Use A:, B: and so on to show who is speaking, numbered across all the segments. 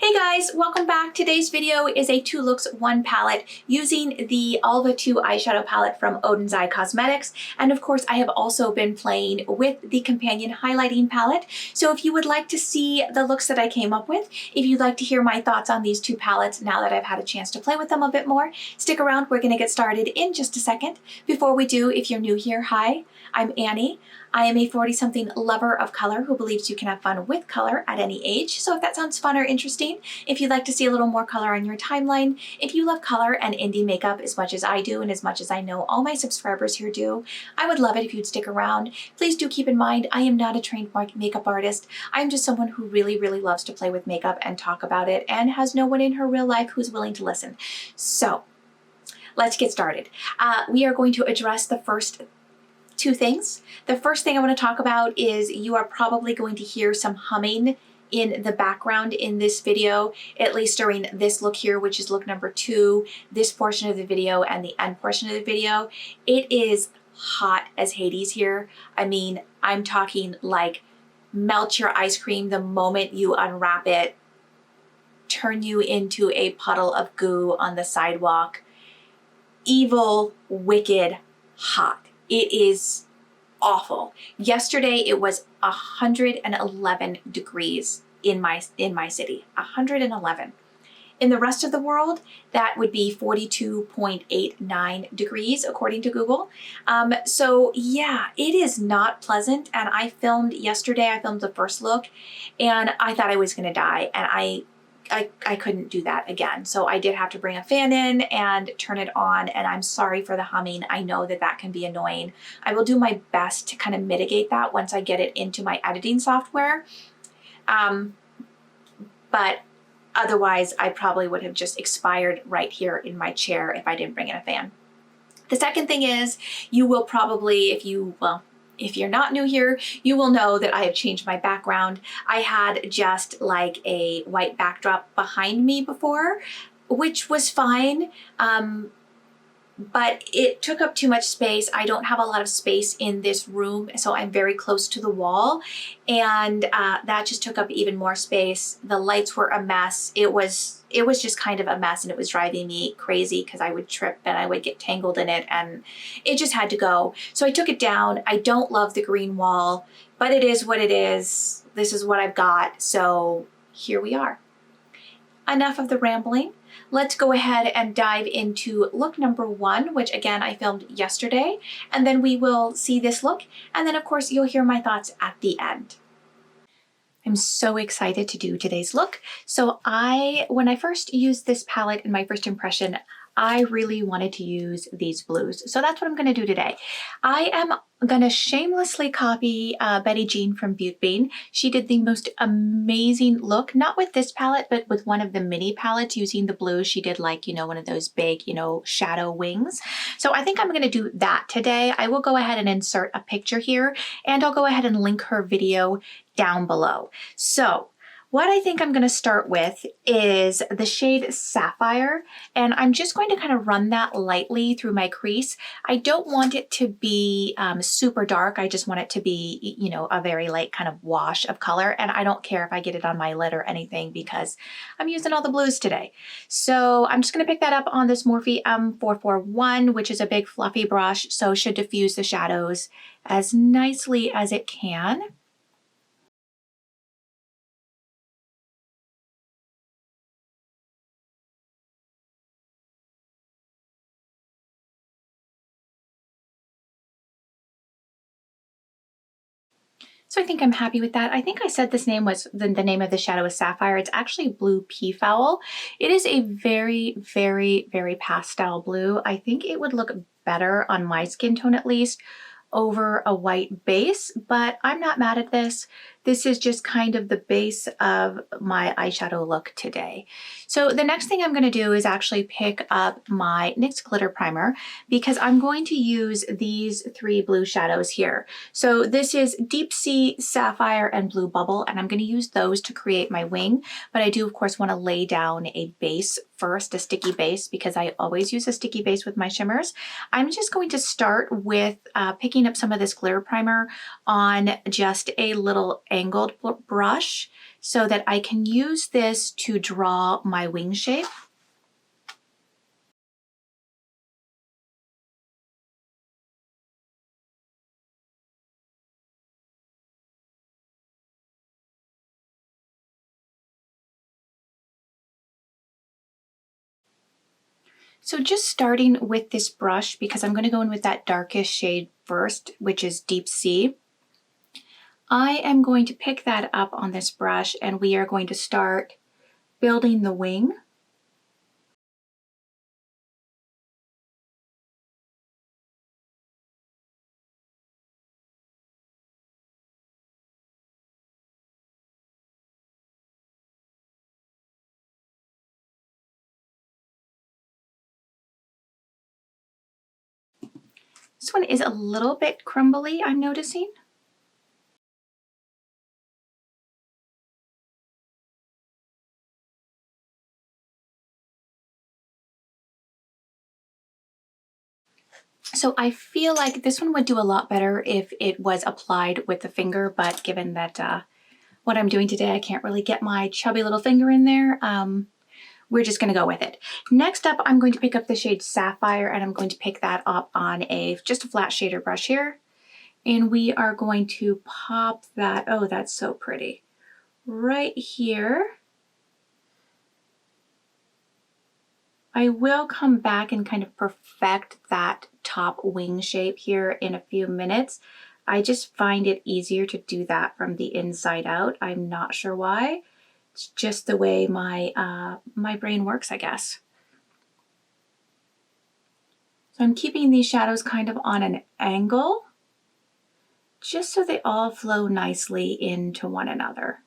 A: Hey guys, welcome back. Today's video is a 2 looks 1 palette using the Alva 2 eyeshadow palette from Oden's Eye Cosmetics. And of course, I have also been playing with the companion highlighting palette. So if you would like to see the looks that I came up with, if you'd like to hear my thoughts on these 2 palettes now that I've had a chance to play with them a bit more, stick around. We're going to get started in just a second. Before we do, if you're new here, hi, I'm Annie. I am a 40-something lover of color who believes you can have fun with color at any age. So if that sounds fun or interesting, if you'd like to see a little more color on your timeline, if you love color and indie makeup as much as I do and as much as I know all my subscribers here do, I would love it if you'd stick around. Please do keep in mind, I am not a trained makeup artist. I'm just someone who really loves to play with makeup and talk about it and has no one in her real life who's willing to listen. So let's get started. We are going to address the first 2 things. The first thing I want to talk about is you are probably going to hear some humming in the background in this video, at least during this look here, which is look number 2, this portion of the video and the end portion of the video. It is hot as Hades here. I mean, I'm talking like melt your ice cream the moment you unwrap it, turn you into a puddle of goo on the sidewalk. Evil, wicked, hot. It is awful. Yesterday it was 111 degrees in my city. 111. In the rest of the world, that would be 42.89 degrees according to Google. So yeah, it is not pleasant. And I filmed yesterday, I filmed the first look and I thought I was gonna die, and I couldn't do that again. So I did have to bring a fan in and turn it on, and I'm sorry for the humming. I know that that can be annoying. I will do my best to kind of mitigate that once I get it into my editing software. But otherwise, I probably would have just expired right here in my chair if I didn't bring in a fan. The second thing is, you will probably, if you're not new here, you will know that I have changed my background. I had just like a white backdrop behind me before, which was fine, but it took up too much space. I don't have a lot of space in this room, so I'm very close to the wall, and that just took up even more space. The lights were a mess. It was just kind of a mess, and it was driving me crazy because I would trip and I would get tangled in it, and it just had to go. So I took it down. I don't love the green wall, but it is what it is. This is what I've got, so here we are. Enough of the rambling. Let's go ahead and dive into look number 1, which again I filmed yesterday, and then we will see this look, and then of course you'll hear my thoughts at the end. I'm so excited to do today's look. So when I first used this palette in my first impression, I really wanted to use these blues. So that's what I'm going to do today. I am going to shamelessly copy Betty Jean from Beauty Bean. She did the most amazing look, not with this palette, but with one of the mini palettes using the blue. She did like, one of those big, shadow wings. So I think I'm going to do that today. I will go ahead and insert a picture here, and I'll go ahead and link her video down below. So what I think I'm going to start with is the shade Sapphire, and I'm just going to kind of run that lightly through my crease. I don't want it to be super dark. I just want it to be, a very light kind of wash of color, and I don't care if I get it on my lid or anything because I'm using all the blues today. So I'm just going to pick that up on this Morphe M441, which is a big fluffy brush, so should diffuse the shadows as nicely as it can. So I think I'm happy with that. I think I said this name was, the name of the shadow is Sapphire. It's actually Blue Peafowl. It is a very pastel blue. I think it would look better on my skin tone at least over a white base, but I'm not mad at this. This is just kind of the base of my eyeshadow look today. So the next thing I'm going to do is actually pick up my NYX Glitter Primer because I'm going to use these 3 blue shadows here. So this is Deep Sea, Sapphire, and Blue Bubble, and I'm going to use those to create my wing. But I do, of course, want to lay down a base first, a sticky base, because I always use a sticky base with my shimmers. I'm just going to start with picking up some of this glitter primer on just a little angled brush so that I can use this to draw my wing shape. So just starting with this brush, because I'm going to go in with that darkest shade first, which is Deep Sea. I am going to pick that up on this brush and we are going to start building the wing. This one is a little bit crumbly, I'm noticing. So I feel like this one would do a lot better if it was applied with the finger, but given that what I'm doing today, I can't really get my chubby little finger in there, we're just gonna go with it. Next up, I'm going to pick up the shade Sapphire and I'm going to pick that up on just a flat shader brush here. And we are going to pop that, oh, that's so pretty, right here. I will come back and kind of perfect that top wing shape here in a few minutes. I just find it easier to do that from the inside out. I'm not sure why. It's just the way my brain works, I guess. So I'm keeping these shadows kind of on an angle, just so they all flow nicely into one another.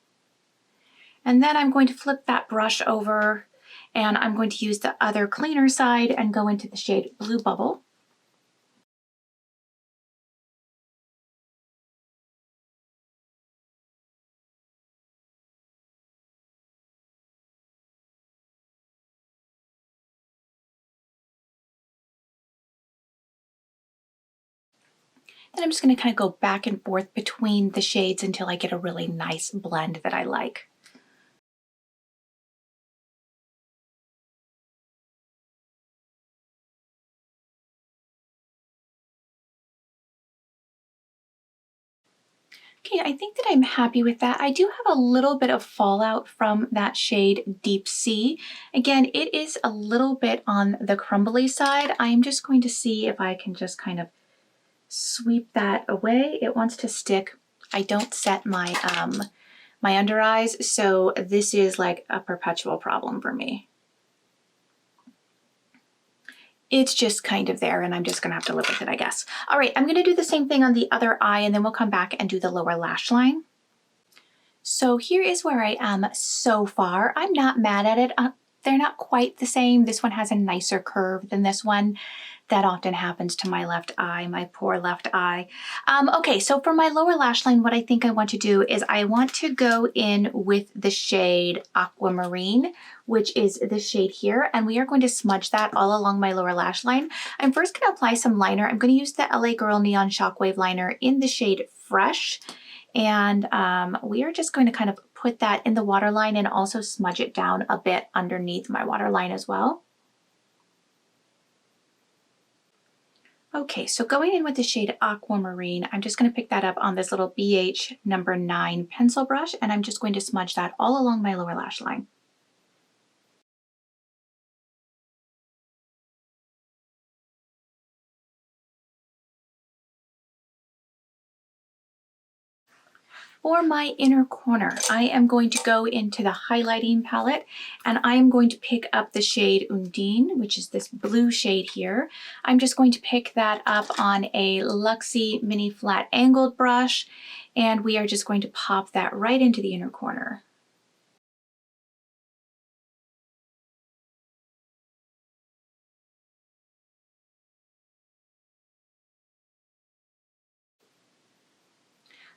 A: And then I'm going to flip that brush over and I'm going to use the other cleaner side and go into the shade Blue Bubble. Then I'm just going to kind of go back and forth between the shades until I get a really nice blend that I like. Okay, I think that I'm happy with that. I do have a little bit of fallout from that shade Deep Sea. Again, it is a little bit on the crumbly side. I'm just going to see if I can just kind of sweep that away. It wants to stick. I don't set my my under eyes, so this is like a perpetual problem for me. It's just kind of there and I'm just gonna have to live with it, I guess. All right, I'm gonna do the same thing on the other eye and then we'll come back and do the lower lash line. So here is where I am so far. I'm not mad at it. They're not quite the same. This one has a nicer curve than this one. That often happens to my left eye, my poor left eye. Okay, so for my lower lash line, what I think I want to do is I want to go in with the shade Aquamarine, which is this shade here, and we are going to smudge that all along my lower lash line. I'm first going to apply some liner. I'm going to use the LA Girl Neon Shockwave liner in the shade Fresh, and we are just going to kind of put that in the waterline and also smudge it down a bit underneath my waterline as well. Okay, so going in with the shade Aquamarine, I'm just going to pick that up on this little BH number 9 pencil brush, and I'm just going to smudge that all along my lower lash line. For my inner corner, I am going to go into the highlighting palette and I am going to pick up the shade Undine, which is this blue shade here. I'm just going to pick that up on a Luxie mini flat angled brush and we are just going to pop that right into the inner corner.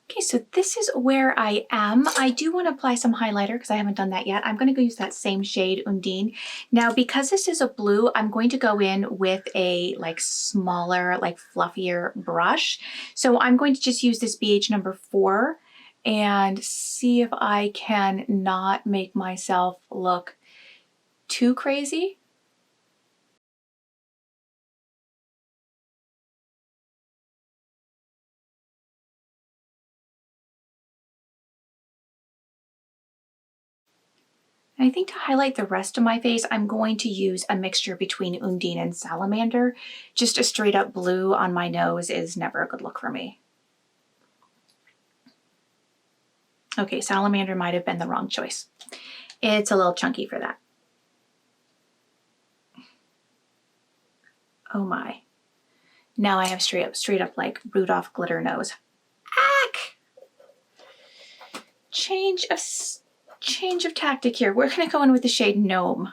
A: Okay, so this is where I am. I do want to apply some highlighter because I haven't done that yet. I'm going to go use that same shade, Undine. Now, because this is a blue, I'm going to go in with a like smaller, like fluffier brush. So I'm going to just use this BH number 4 and see if I can not make myself look too crazy. And I think to highlight the rest of my face, I'm going to use a mixture between Undine and Salamander. Just a straight up blue on my nose is never a good look for me. Okay, Salamander might have been the wrong choice. It's a little chunky for that. Oh my. Now I have straight up like Rudolph glitter nose. Ack! Change of tactic here. We're gonna go in with the shade Gnome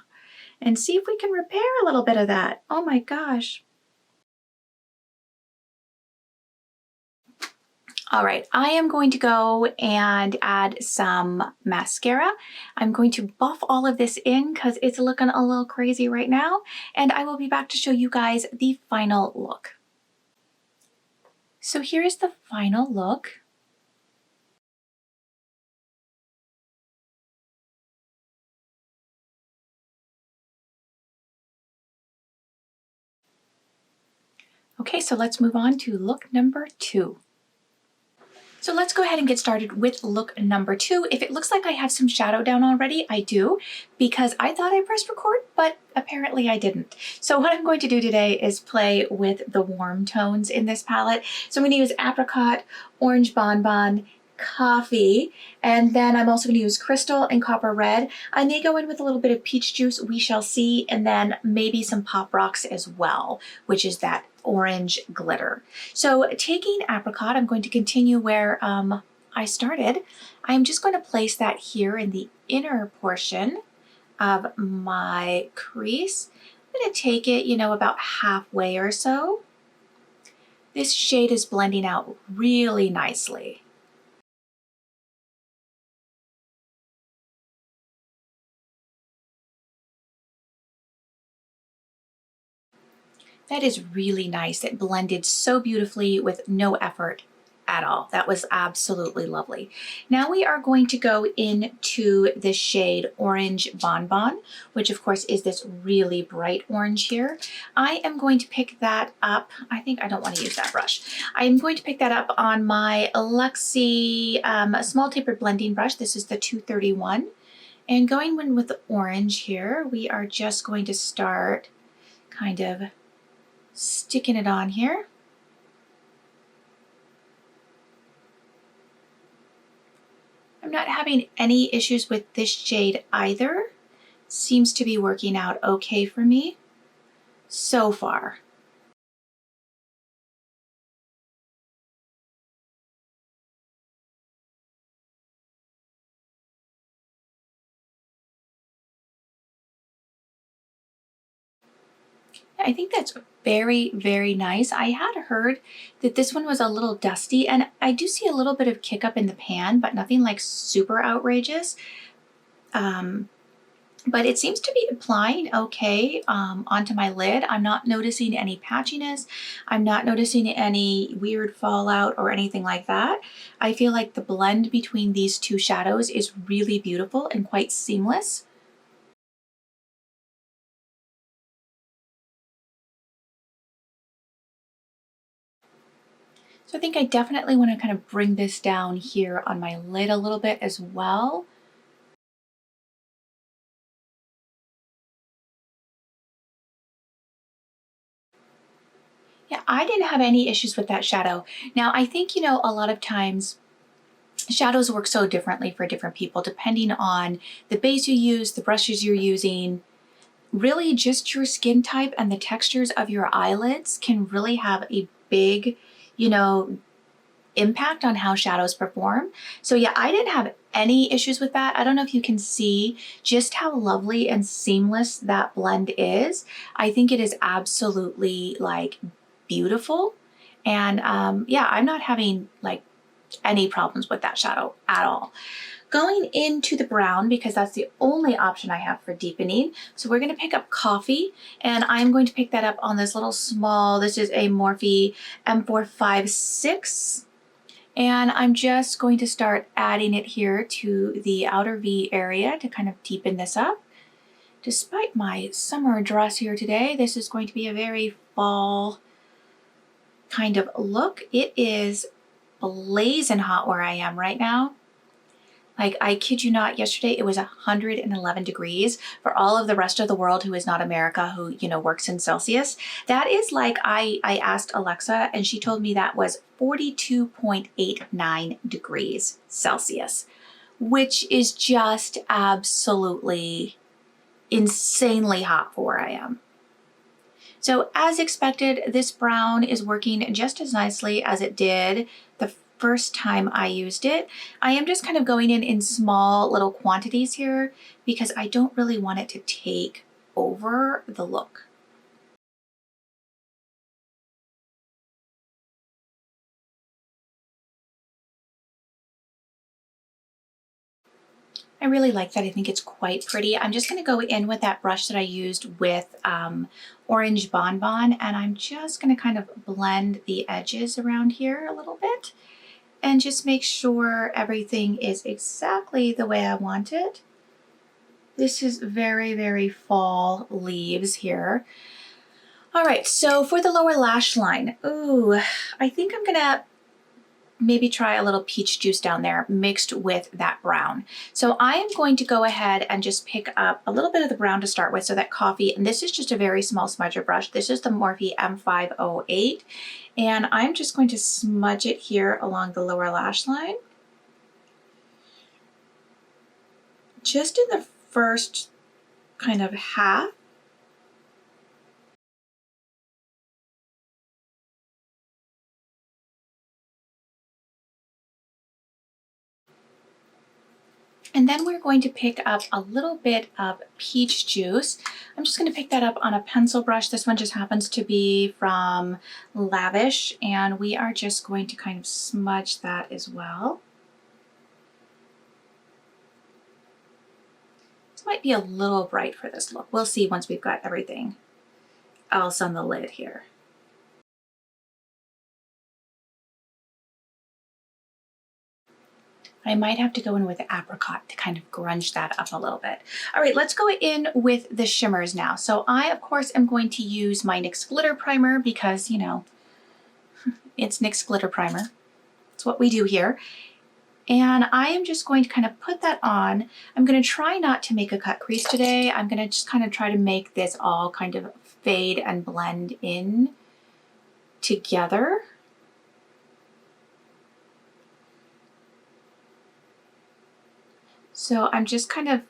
A: and see if we can repair a little bit of that. Oh my gosh. All right, I am going to go and add some mascara. I'm going to buff all of this in because it's looking a little crazy right now, and I will be back to show you guys the final look. So here's the final look. Okay, so let's move on to look number 2. So let's go ahead and get started with look number 2. If it looks like I have some shadow down already, I do, because I thought I pressed record, but apparently I didn't. So what I'm going to do today is play with the warm tones in this palette. So I'm going to use Apricot, Orange Bonbon, Coffee, and then I'm also going to use Crystal and Copper Red. I may go in with a little bit of Peach Juice, we shall see, and then maybe some Pop Rocks as well, which is that orange glitter. So taking Apricot, I'm going to continue where I started. I'm just going to place that here in the inner portion of my crease. I'm going to take it, you know, about halfway or so. This shade is blending out really nicely. That is really nice. It blended so beautifully with no effort at all. That was absolutely lovely. Now we are going to go into the shade Orange Bonbon, which of course is this really bright orange here. I am going to pick that up. I think I don't want to use that brush. I am going to pick that up on my Luxie small tapered blending brush. This is the 231. And going in with the orange here, we are just going to start kind of sticking it on here. I'm not having any issues with this shade either. Seems to be working out okay for me so far. I think that's very, very nice. I had heard that this one was a little dusty, and I do see a little bit of kick up in the pan, but nothing like super outrageous. But it seems to be applying okay onto my lid. I'm not noticing any patchiness. I'm not noticing any weird fallout or anything like that. I feel like the blend between these two shadows is really beautiful and quite seamless. So I think I definitely want to kind of bring this down here on my lid a little bit as well. Yeah, I didn't have any issues with that shadow. Now, I think, you know, a lot of times shadows work so differently for different people depending on the base you use, the brushes you're using. Really just your skin type and the textures of your eyelids can really have a big, you know, impact on how shadows perform. So yeah, I didn't have any issues with that. I don't know if you can see just how lovely and seamless that blend is. I think it is absolutely like beautiful. And yeah, I'm not having like any problems with that shadow at all. Going into the brown, because that's the only option I have for deepening. So we're gonna pick up Coffee, and I'm going to pick that up on this little small, this is a Morphe M456. And I'm just going to start adding it here to the outer V area to kind of deepen this up. Despite my summer dress here today, this is going to be a very fall kind of look. It is blazing hot where I am right now. Like, I kid you not, yesterday it was 111 degrees. For all of the rest of the world who is not America, who, you know, works in Celsius, that is like, I asked Alexa and she told me that was 42.89 degrees Celsius, which is just absolutely insanely hot for where I am. So as expected, this brown is working just as nicely as it did the first time I used it. I am just kind of going in small little quantities here because I don't really want it to take over the look. I really like that. I think it's quite pretty. I'm just going to go in with that brush that I used with Orange Bonbon, and I'm just going to kind of blend the edges around here a little bit and just make sure everything is exactly the way I want it. This is very, very fall leaves here. All right, so for the lower lash line, ooh, I think I'm gonna maybe try a little peach juice down there mixed with that brown. So I am going to go ahead and just pick up a little bit of the brown to start with, so that coffee, and this is just a very small smudger brush. This is the Morphe M508, and I'm just going to smudge it here along the lower lash line. Just in the first kind of half. And then we're going to pick up a little bit of peach juice. I'm just going to pick that up on a pencil brush. This one just happens to be from Lavish, and we are just going to kind of smudge that as well. This might be a little bright for this look. We'll see once we've got everything else on the lid here. I might have to go in with the apricot to kind of grunge that up a little bit. All right, let's go in with the shimmers now. So I, of course, am going to use my NYX Glitter Primer because, you know, it's NYX Glitter Primer. It's what we do here. And I am just going to kind of put that on. I'm going to try not to make a cut crease today. I'm going to just kind of try to make this all kind of fade and blend in together. So I'm just kind of,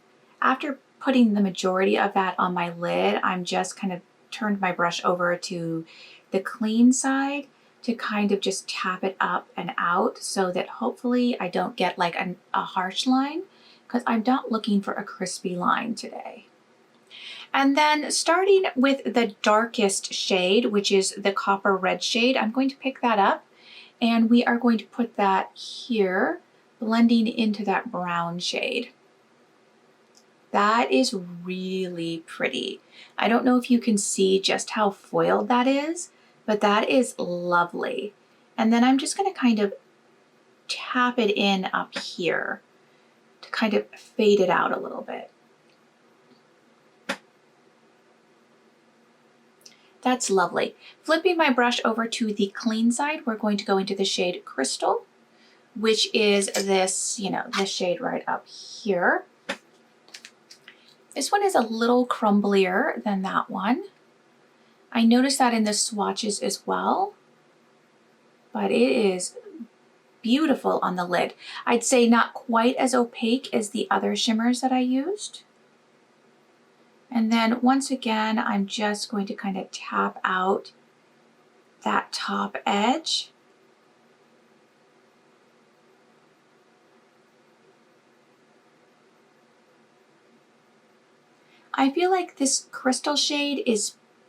A: after putting the majority of that on my lid, I'm just kind of turned my brush over to the clean side to kind of just tap it up and out so that hopefully I don't get like a harsh line, because I'm not looking for a crispy line today. And then starting with the darkest shade, which is the copper red shade, I'm going to pick that up and we are going to put that here, blending into that brown shade. That is really pretty. I don't know if you can see just how foiled that is, but that is lovely. And then I'm just going to kind of tap it in up here to kind of fade it out a little bit. That's lovely. Flipping my brush over to the clean side, we're going to go into the shade Crystal, which is this, you know, this shade right up here. This one is a little crumblier than that one. I noticed that in the swatches as well, but it is beautiful on the lid. I'd say not quite as opaque as the other shimmers that I used. And then once again, I'm just going to kind of tap out that top edge. I feel like this crystal shade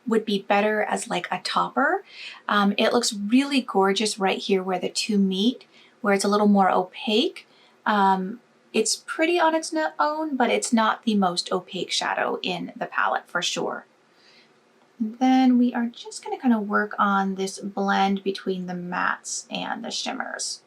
A: would be better as like a topper. It looks really gorgeous right here where the two meet, where it's a little more opaque. It's pretty on its own, but it's not the most opaque shadow in the palette for sure. And then we are just going to kind of work on this blend between the mattes and the shimmers.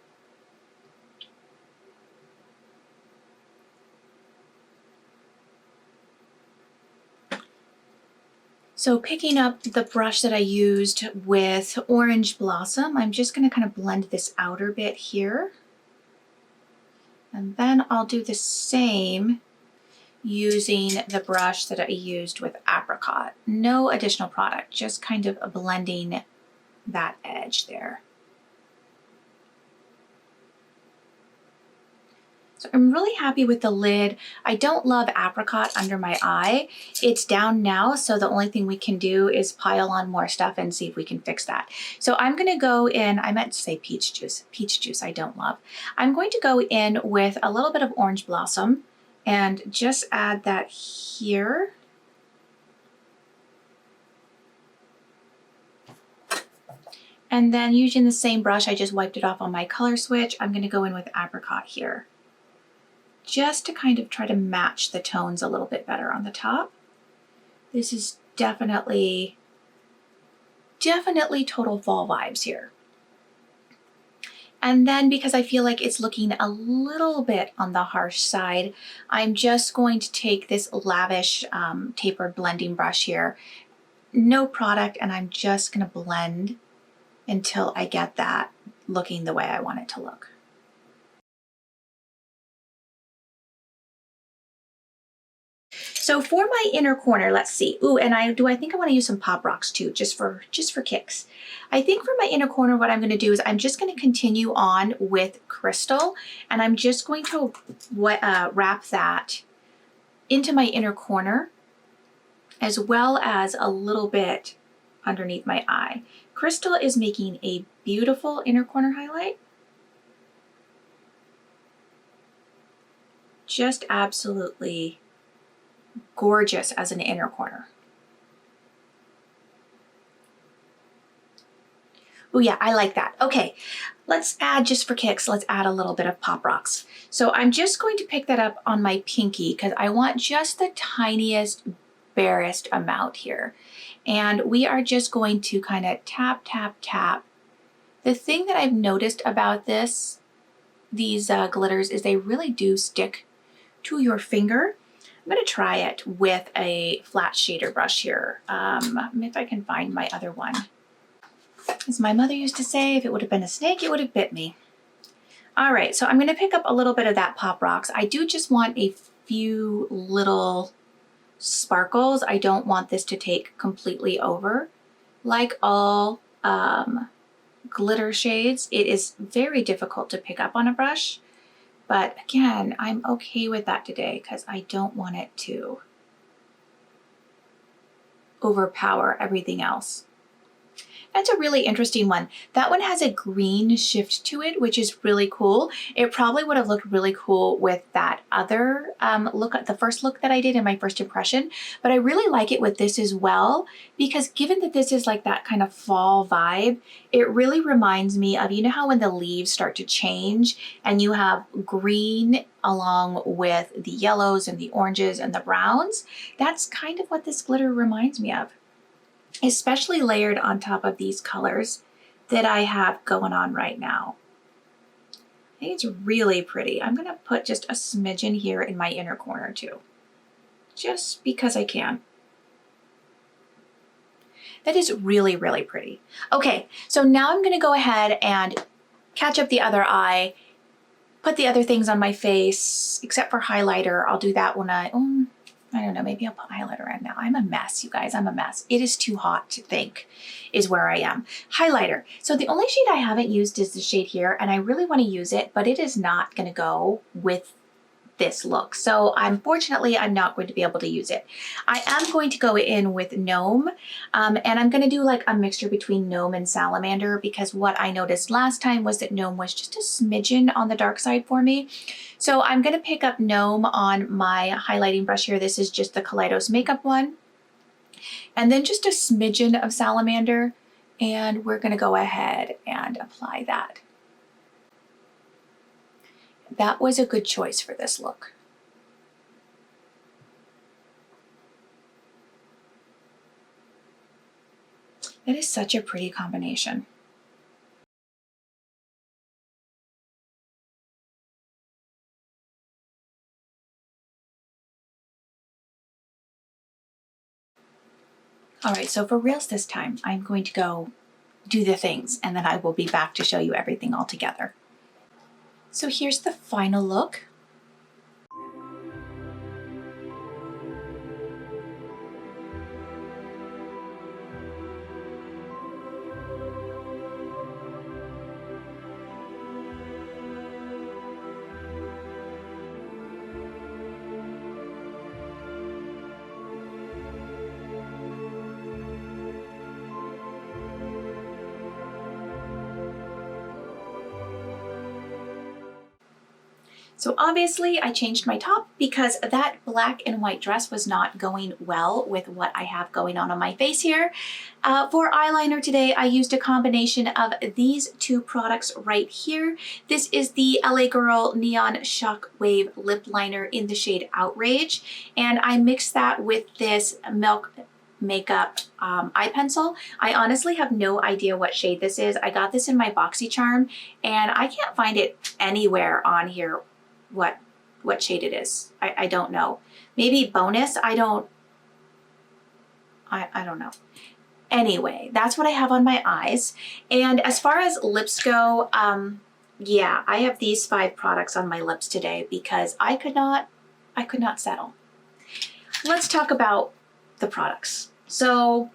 A: So picking up the brush that I used with Orange Blossom, I'm just going to kind of blend this outer bit here. And then I'll do the same using the brush that I used with Apricot. No additional product, just kind of blending that edge there. So I'm really happy with the lid. I don't love Apricot under my eye. It's down now, so the only thing we can do is pile on more stuff and see if we can fix that. So I'm gonna go in, I meant to say peach juice I don't love. I'm going to go in with a little bit of Orange Blossom and just add that here. And then using the same brush, I just wiped it off on my color switch. I'm gonna go in with Apricot here, just to kind of try to match the tones a little bit better on the top. This is definitely total fall vibes here. And then because I feel like it's looking a little bit on the harsh side, I'm just going to take this Lavish tapered blending brush here. No product, and I'm just gonna blend until I get that looking the way I want it to look. So for my inner corner, let's see. Ooh, and I think I want to use some Pop Rocks too, just for kicks. I think for my inner corner, what I'm going to do is I'm just going to continue on with Crystal, and I'm just going to wrap that into my inner corner, as well as a little bit underneath my eye. Crystal is making a beautiful inner corner highlight. Just absolutely gorgeous as an inner corner. Oh yeah, I like that. Okay, let's add, just for kicks, let's add a little bit of Pop Rocks. So I'm just going to pick that up on my pinky because I want just the tiniest, barest amount here. And we are just going to kind of tap, tap, tap. The thing that I've noticed about these glitters is they really do stick to your finger. I'm going to try it with a flat shader brush here. If I can find my other one. As my mother used to say, if it would have been a snake, it would have bit me. All right, so I'm going to pick up a little bit of that Pop Rocks. I do just want a few little sparkles. I don't want this to take completely over. Like all glitter shades, it is very difficult to pick up on a brush. But again, I'm okay with that today because I don't want it to overpower everything else. That's a really interesting one. That one has a green shift to it, which is really cool. It probably would have looked really cool with that other look, the first look that I did in my first impression, but I really like it with this as well, because given that this is like that kind of fall vibe, it really reminds me of, you know how when the leaves start to change and you have green along with the yellows and the oranges and the browns? That's kind of what this glitter reminds me of, especially layered on top of these colors that I have going on right now. I think it's really pretty. I'm gonna put just a smidgen here in my inner corner too, just because I can. That is really, really pretty. Okay, so now I'm gonna go ahead and catch up the other eye, put the other things on my face, except for highlighter. I'll do that when I don't know, maybe I'll put highlighter in now. I'm a mess, you guys, I'm a mess. It is too hot to think is where I am. Highlighter. So the only shade I haven't used is the shade here, and I really want to use it, but it is not going to go with this look. So unfortunately, I'm not going to be able to use it. I am going to go in with Gnome, and I'm going to do like a mixture between Gnome and Salamander, because what I noticed last time was that Gnome was just a smidgen on the dark side for me. So I'm going to pick up Gnome on my highlighting brush here. This is just the Kaleidos makeup one. And then just a smidgen of Salamander, and we're going to go ahead and apply that. That was a good choice for this look. That is such a pretty combination. All right, so for reals this time, I'm going to go do the things and then I will be back to show you everything all together. So here's the final look. So obviously I changed my top because that black and white dress was not going well with what I have going on my face here. For eyeliner today, I used a combination of these two products right here. This is the LA Girl Neon Shockwave Lip Liner in the shade Outrage, and I mixed that with this Milk Makeup eye pencil. I honestly have no idea what shade this is. I got this in my BoxyCharm, and I can't find it anywhere on here what shade it is. I don't know. Maybe bonus. I don't know. Anyway, that's what I have on my eyes. And as far as lips go, yeah, I have these 5 products on my lips today because I could not settle. Let's talk about the products. So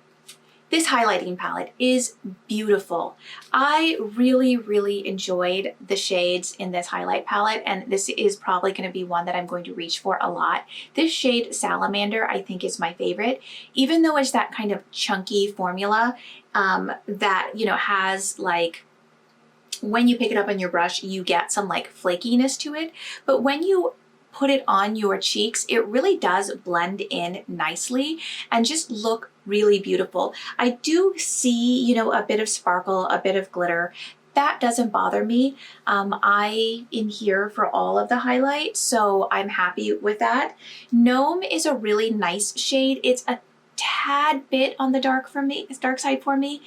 A: this highlighting palette is beautiful. I really enjoyed the shades in this highlight palette, and this is probably going to be one that I'm going to reach for a lot. This shade Salamander I think is my favorite, even though it's that kind of chunky formula that, you know, has like, when you pick it up on your brush, you get some like flakiness to it, but when you put it on your cheeks, it really does blend in nicely and just look really beautiful. I do see, you know, a bit of sparkle, a bit of glitter. That doesn't bother me. I am here for all of the highlight, so I'm happy with that. Gnome is a really nice shade. It's a tad bit on the dark side for me.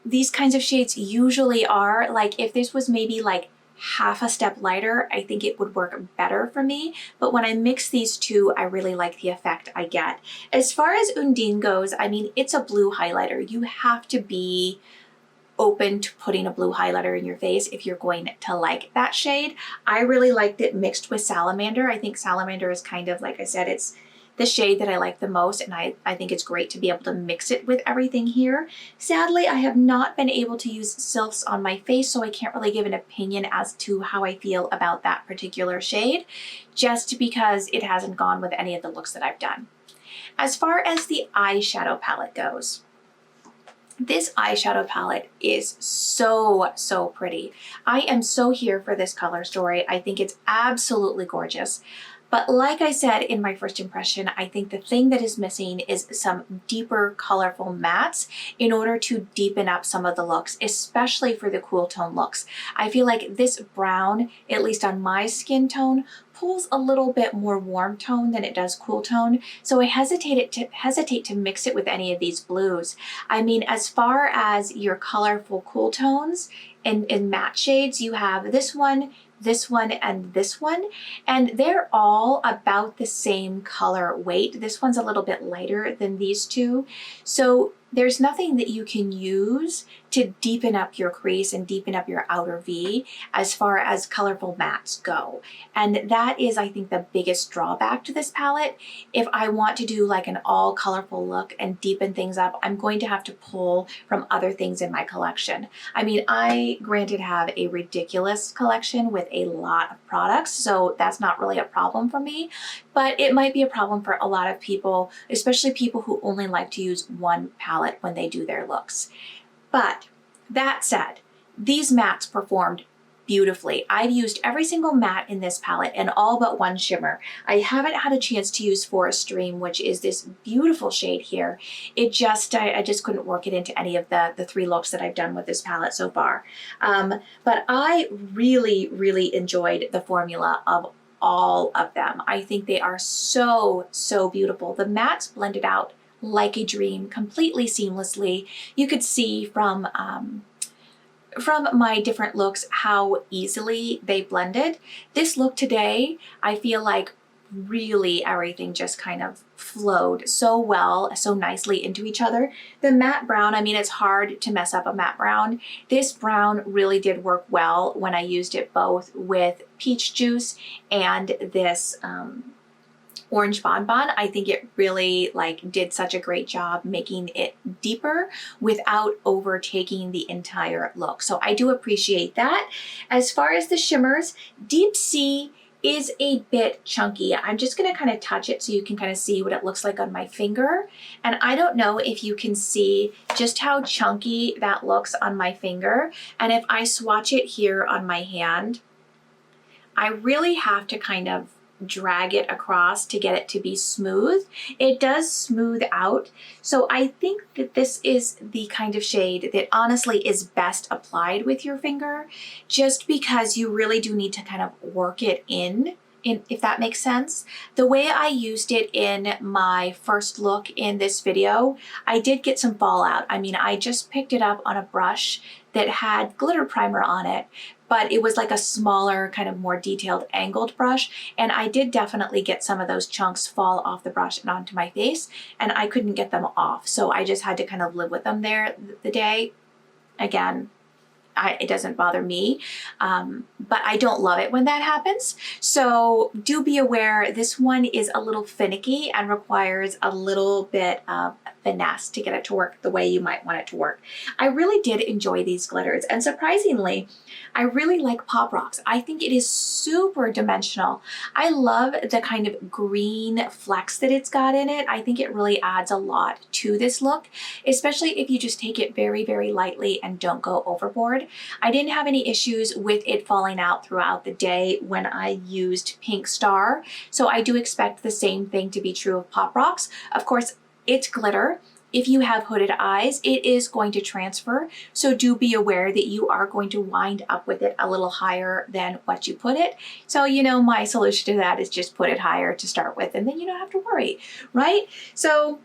A: These kinds of shades usually are. Like if this was maybe like half a step lighter, I think it would work better for me. But when I mix these two, I really like the effect I get. As far as Undine goes, I mean, it's a blue highlighter. You have to be open to putting a blue highlighter in your face if you're going to like that shade. I really liked it mixed with Salamander. I think Salamander is kind of, like I said, it's the shade that I like the most, and I think it's great to be able to mix it with everything here. Sadly, I have not been able to use sylphs on my face, so I can't really give an opinion as to how I feel about that particular shade, just because it hasn't gone with any of the looks that I've done. As far as the eyeshadow palette goes, this eyeshadow palette is so pretty. I am so here for this color story. I think it's absolutely gorgeous. But like I said in my first impression, I think the thing that is missing is some deeper colorful mattes in order to deepen up some of the looks, especially for the cool tone looks. I feel like this brown, at least on my skin tone, pulls a little bit more warm tone than it does cool tone, so I hesitate to mix it with any of these blues. I mean, as far as your colorful cool tones in matte shades, you have this one, and this one, and they're all about the same color weight. This one's a little bit lighter than these two, so there's nothing that you can use to deepen up your crease and deepen up your outer V as far as colorful mattes go. And that is, I think, the biggest drawback to this palette. If I want to do like an all colorful look and deepen things up, I'm going to have to pull from other things in my collection. I mean, I granted have a ridiculous collection with a lot of products, so that's not really a problem for me, but it might be a problem for a lot of people, especially people who only like to use one palette when they do their looks. But that said, these mattes performed beautifully. I've used every single matte in this palette and all but one shimmer. I haven't had a chance to use Forest Dream, which is this beautiful shade here. It just, I just couldn't work it into any of the 3 looks that I've done with this palette so far. But I really enjoyed the formula of all of them. I think they are so beautiful. The mattes blended out like a dream, completely seamlessly. You could see from my different looks how easily they blended. This look today, I feel like really everything just kind of flowed so well, so nicely into each other. The matte brown, I mean, it's hard to mess up a matte brown. This brown really did work well when I used it both with peach juice and this orange bonbon. I think it really did such a great job making it deeper without overtaking the entire look. So I do appreciate that. As far as the shimmers, Deep Sea is a bit chunky. I'm just gonna kind of touch it so you can kind of see what it looks like on my finger. And I don't know if you can see just how chunky that looks on my finger. And if I swatch it here on my hand, I really have to kind of drag it across to get it to be smooth. It does smooth out. So I think that this is the kind of shade that honestly is best applied with your finger, just because you really do need to kind of work it in, if that makes sense. The way I used it in my first look in this video, I did get some fallout. I mean, I just picked it up on a brush that had glitter primer on it, but it was like a smaller, kind of more detailed angled brush. And I did definitely get some of those chunks fall off the brush and onto my face, and I couldn't get them off. So I just had to kind of live with them there the day. Again, it doesn't bother me, but I don't love it when that happens. So do be aware, this one is a little finicky and requires a little bit of finesse to get it to work the way you might want it to work. I really did enjoy these glitters, and surprisingly, I really like Pop Rocks. I think it is super dimensional. I love the kind of green flecks that it's got in it. I think it really adds a lot to this look, especially if you just take it very, very lightly and don't go overboard. I didn't have any issues with it falling out throughout the day when I used Pink Star, so I do expect the same thing to be true of Pop Rocks. Of course, it's glitter. If you have hooded eyes, it is going to transfer, so do be aware that you are going to wind up with it a little higher than what you put it. So, you know, my solution to that is just put it higher to start with, and then you don't have to worry, right? So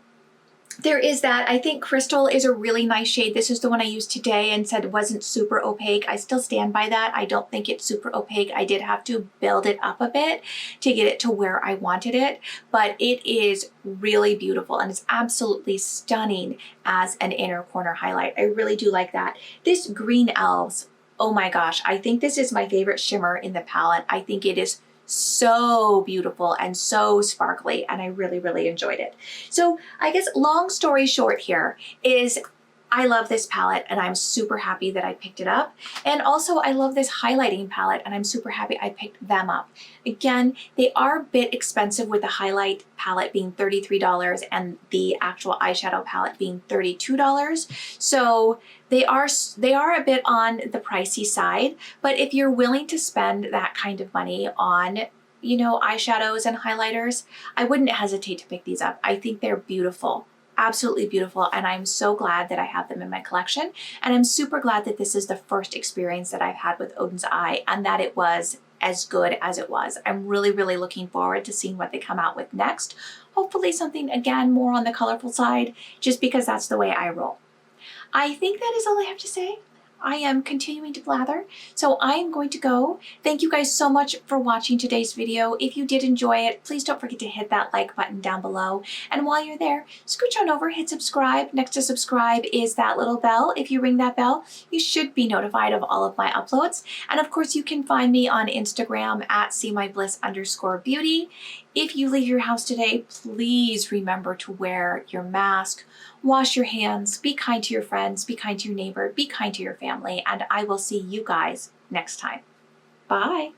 A: there is that. I think Crystal is a really nice shade. This is the one I used today and said wasn't super opaque. I still stand by that. I don't think it's super opaque. I did have to build it up a bit to get it to where I wanted it, but it is really beautiful and it's absolutely stunning as an inner corner highlight. I really do like that. This Green Elves, oh my gosh, I think this is my favorite shimmer in the palette. I think it is so beautiful and so sparkly, and I really, really enjoyed it. So I guess long story short here is I love this palette and I'm super happy that I picked it up. And also I love this highlighting palette and I'm super happy I picked them up. Again, they are a bit expensive with the highlight palette being $33 and the actual eyeshadow palette being $32. So they are a bit on the pricey side, but if you're willing to spend that kind of money on, you know, eyeshadows and highlighters, I wouldn't hesitate to pick these up. I think they're beautiful. Absolutely beautiful, and I'm so glad that I have them in my collection, and I'm super glad that this is the first experience that I've had with Oden's Eye and that it was as good as it was. I'm really, really looking forward to seeing what they come out with next. Hopefully something, again, more on the colorful side, just because that's the way I roll. I think that is all I have to say. I am continuing to blather, so I am going to go. Thank you guys so much for watching today's video. If you did enjoy it, please don't forget to hit that like button down below. And while you're there, scooch on over, hit subscribe. Next to subscribe is that little bell. If you ring that bell, you should be notified of all of my uploads. And of course, you can find me on Instagram at seemybliss_beauty. If you leave your house today, please remember to wear your mask, wash your hands, be kind to your friends, be kind to your neighbor, be kind to your family, and I will see you guys next time. Bye.